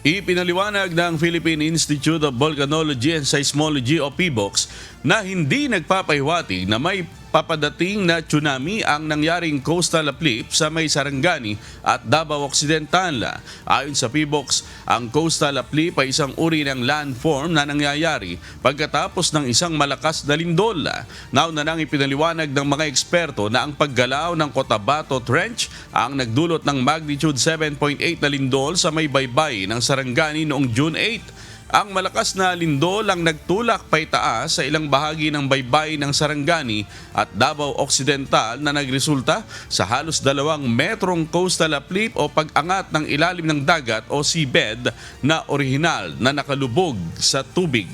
Ipinaliwanag ng Philippine Institute of Volcanology and Seismology o PBOX na hindi nagpapahiwatig na may papadating na tsunami ang nangyaring coastal uplift sa may Sarangani at Davao Occidental. Ayon sa PBOX, ang coastal uplift ay isang uri ng landform na nangyayari pagkatapos ng isang malakas na lindol. Nauna nang ipinaliwanag ng mga eksperto na ang paggalaw ng Cotabato Trench ang nagdulot ng magnitude 7.8 na lindol sa may baybay ng Sarangani noong June 8. Ang malakas na lindol ang nagtulak paitaas sa ilang bahagi ng baybay ng Sarangani at Davao Occidental na nagresulta sa halos 2 metrong coastal uplift o pag-angat ng ilalim ng dagat o seabed na orihinal na nakalubog sa tubig.